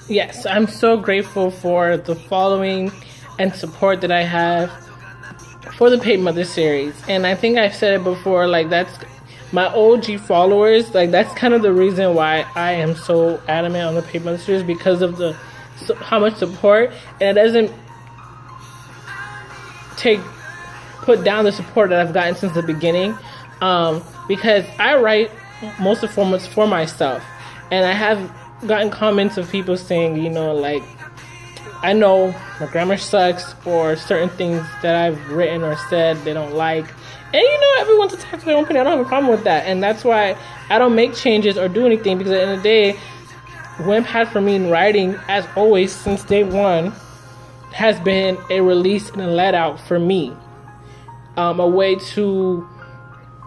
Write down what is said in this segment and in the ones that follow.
yes, I'm so grateful for the following and support that I have for the Paid Mother series. And I think I've said it before, like, that's my OG followers. Like, that's kind of the reason why I am so adamant on the Paid Mother series, because of the how much support. And it doesn't put down the support that I've gotten since the beginning, because I write most of the formats for myself, and I have gotten comments of people saying, you know, like, I know my grammar sucks, or certain things that I've written or said they don't like. And you know, everyone's entitled to their own opinion. I don't have a problem with that. And that's why I don't make changes or do anything, because at the end of the day, Wattpad for me in writing, as always, since day one, has been a release and a let out for me. A way to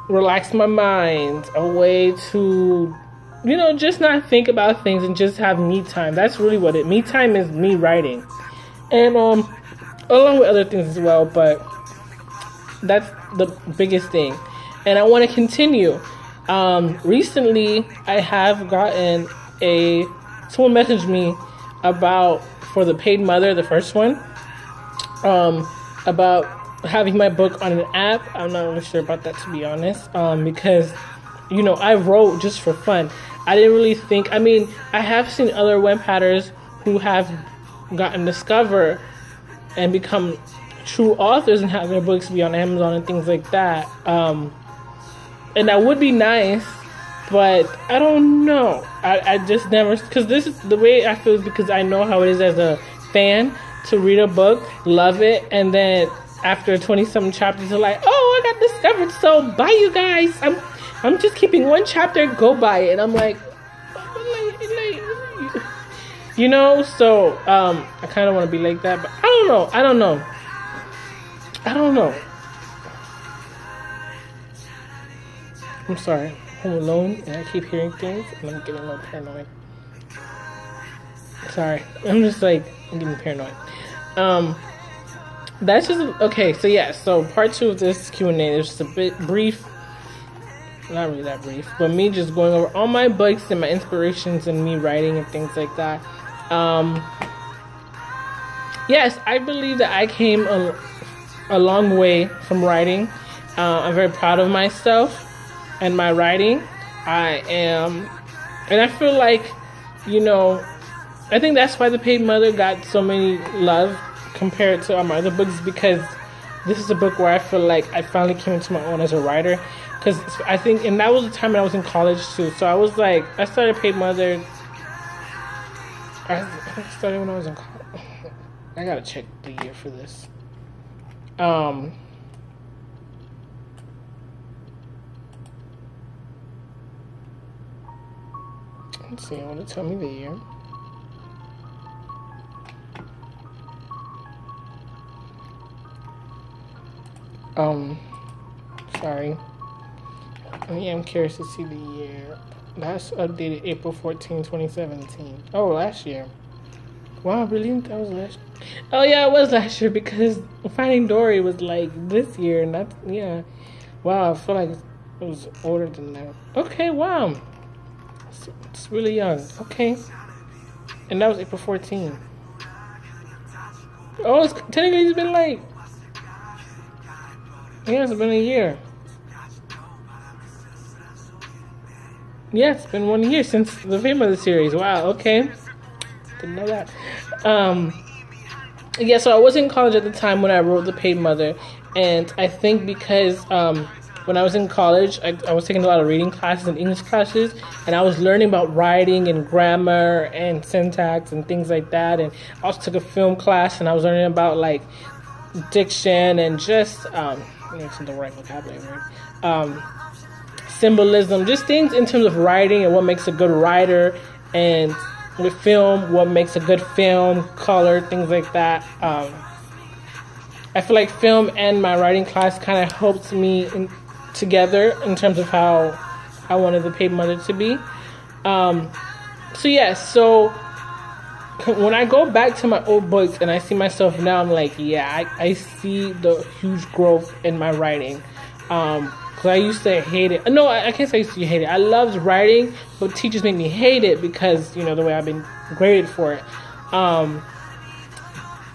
relax my mind, a way to, you know, just not think about things and just have me time. That's really what me time is, me writing. And along with other things as well, but that's the biggest thing. And I want to continue. Recently, I have gotten someone messaged me about, for the Paid Mother, the first one, about having my book on an app. I'm not really sure about that, to be honest, because, you know, I wrote just for fun. I didn't really think, I mean, I have seen other Wattpadders who have gotten discovered and become true authors and have their books be on Amazon and things like that. And that would be nice, but I don't know. I just never, because this is the way I feel, is because I know how it is as a fan to read a book, love it, and then after 20-something chapters, they're like, oh, I got discovered, so bye, you guys. I'm just keeping one chapter, go buy it. And I'm like, you know, so I kind of want to be like that, but I don't know. I'm sorry, I'm home alone and I keep hearing things and I'm getting a little paranoid. Sorry, I'm getting paranoid. That's just, okay, so yeah, so part 2 of this Q&A is just a bit brief. Not really that brief, but me just going over all my books and my inspirations and me writing and things like that. Yes, I believe that I came a long way from writing. I'm very proud of myself and my writing. And I feel like, you know, I think that's why the Paid Mother got so many love compared to my other books, because this is a book where I feel like I finally came into my own as a writer. Because I think, and that was the time when I was in college too. So I was like, I started Paid Mother. I started when I was in college. I gotta check the year for this. Let's see, I want to tell me the year. Sorry. Yeah, I'm curious to see the year. Last updated April 14, 2017. Oh, last year. Wow, really? That was last year? Oh, yeah, it was last year, because Finding Dory was like this year, and that's, yeah. Wow, I feel like it was older than that. Okay, wow. It's really young. Okay. And that was April 14. Oh, technically it's been like, yeah, it's been a year. Yeah, it's been 1 year since the Paid Mother series. Wow, okay. Didn't know that. Yeah, so I was in college at the time when I wrote the Paid Mother. And I think because when I was in college, I was taking a lot of reading classes and English classes. And I was learning about writing and grammar and syntax and things like that. And I also took a film class and I was learning about like diction and just, the right vocabulary word. Symbolism, just things in terms of writing and what makes a good writer, and with film, what makes a good film, color, things like that. I feel like film and my writing class kind of helped me together in terms of how I wanted the Paid Mother to be. So yeah, so when I go back to my old books and I see myself now, I'm like, yeah, I see the huge growth in my writing. because I used to hate it. No, I can't say I used to hate it. I loved writing, but teachers made me hate it because, you know, the way I've been graded for it.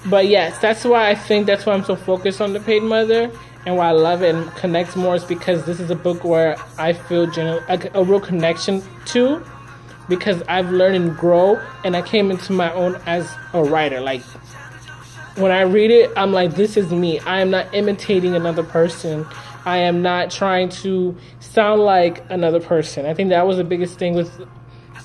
But yes, that's why I think that's why I'm so focused on The Paid Mother, and why I love it and connects more is because this is a book where I feel a real connection to, because I've learned and grow, and I came into my own as a writer. Like, when I read it, I'm like, this is me. I am not imitating another person. I am not trying to sound like another person. I think that was the biggest thing with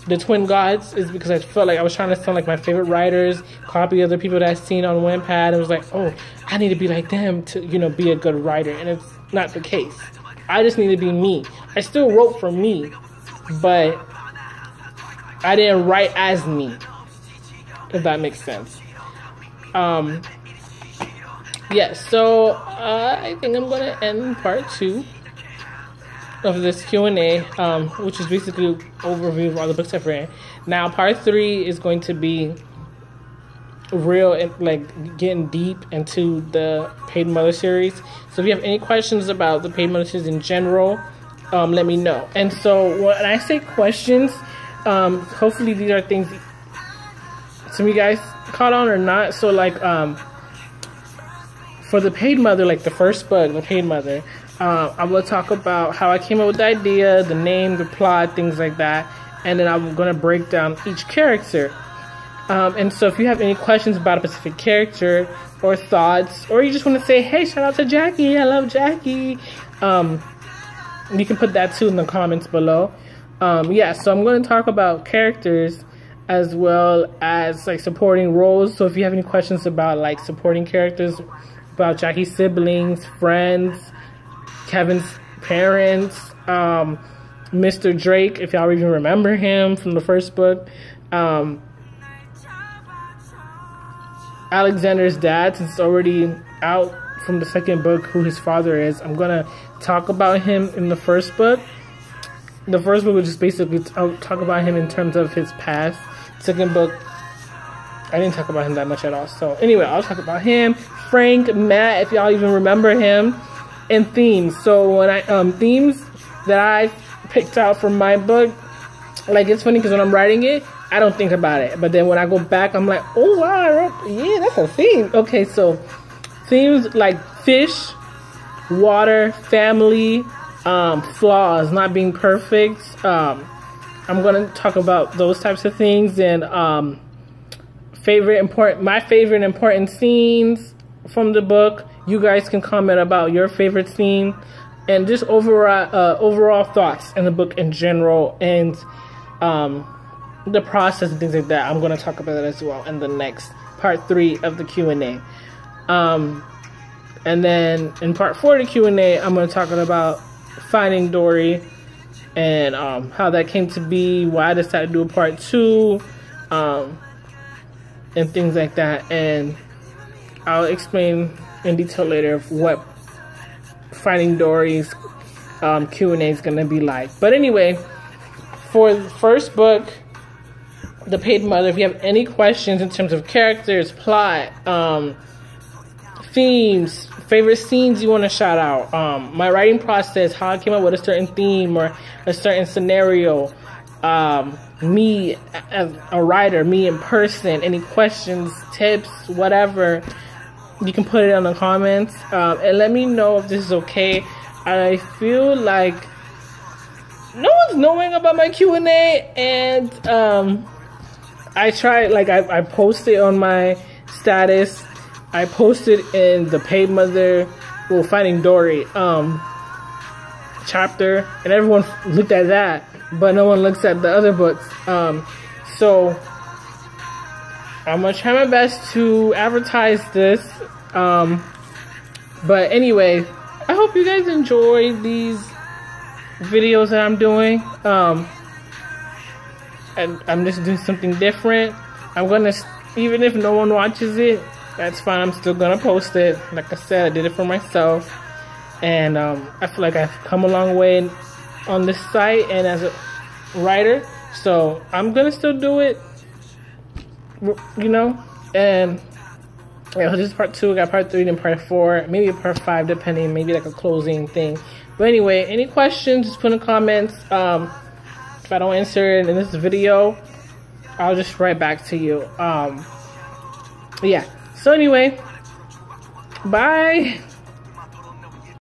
the Twin Gods, is because I felt like I was trying to sound like my favorite writers, copy other people that I've seen on Wattpad, and it was like, oh, I need to be like them to, you know, be a good writer. And it's not the case. I just need to be me. I still wrote for me, but I didn't write as me, if that makes sense. Yes, so I think I'm going to end part 2 of this Q&A, which is basically an overview of all the books I've read. Now, part 3 is going to be real and like getting deep into the Paid Mother series. So if you have any questions about the Paid Mother series in general, let me know. And so when I say questions, hopefully these are things some of you guys caught on or not. So like for the Paid Mother, like the first book, The Paid Mother, I will talk about how I came up with the idea, the name, the plot, things like that. And then I'm going to break down each character. And so if you have any questions about a specific character or thoughts, or you just want to say, hey, shout out to Jackie, I love Jackie, you can put that too in the comments below. Yeah, so I'm going to talk about characters as well as like supporting roles. So if you have any questions about like supporting characters, about Jackie's siblings, friends, Kevin's parents, Mr. Drake, if y'all even remember him from the first book, Alexander's dad, since it's already out from the second book who his father is, I'm gonna talk about him in the first book. The first book was just basically talk about him in terms of his past. Second book, I didn't talk about him that much at all. So anyway, I'll talk about him, Frank, Matt, if y'all even remember him, and themes. So when I themes that I picked out from my book, like it's funny because when I'm writing it, I don't think about it, but then when I go back, I'm like, oh wow, yeah, that's a theme. Okay, so themes like fish, water, family, flaws, not being perfect. I'm gonna talk about those types of things, and my favorite important scenes from the book. You guys can comment about your favorite scene, and just overall thoughts in the book in general, and the process and things like that. I'm gonna talk about that as well in the next part 3 of the Q&A. And then in part 4 of the Q&A, I'm gonna talk about Finding Dory, and how that came to be, why I decided to do a part 2, and things like that. And I'll explain in detail later of what Finding Dory's Q&A is going to be like. But anyway, for the first book, The Paid Mother, if you have any questions in terms of characters, plot, themes, favorite scenes you want to shout out, my writing process, how I came up with a certain theme or a certain scenario, me as a writer, me in person, any questions, tips, whatever, you can put it in the comments, and let me know if this is okay. I feel like no one's knowing about my Q&A, and I tried, like I posted on my status, I posted in the Paid Mother, well, Finding Dory chapter, and everyone looked at that, but no one looks at the other books. So I'm gonna try my best to advertise this. But anyway, I hope you guys enjoy these videos that I'm doing. And I'm just doing something different. I'm gonna, even if no one watches it, that's fine. I'm still gonna post it. Like I said, I did it for myself, and I feel like I've come a long way on this site and as a writer. So I'm gonna still do it, you know. And yeah, this is part 2. I got part 3 and part 4, maybe a part 5, depending. Maybe like a closing thing But anyway, any questions, just put in the comments. If I don't answer it in this video, I'll just write back to you. Yeah. So anyway, bye.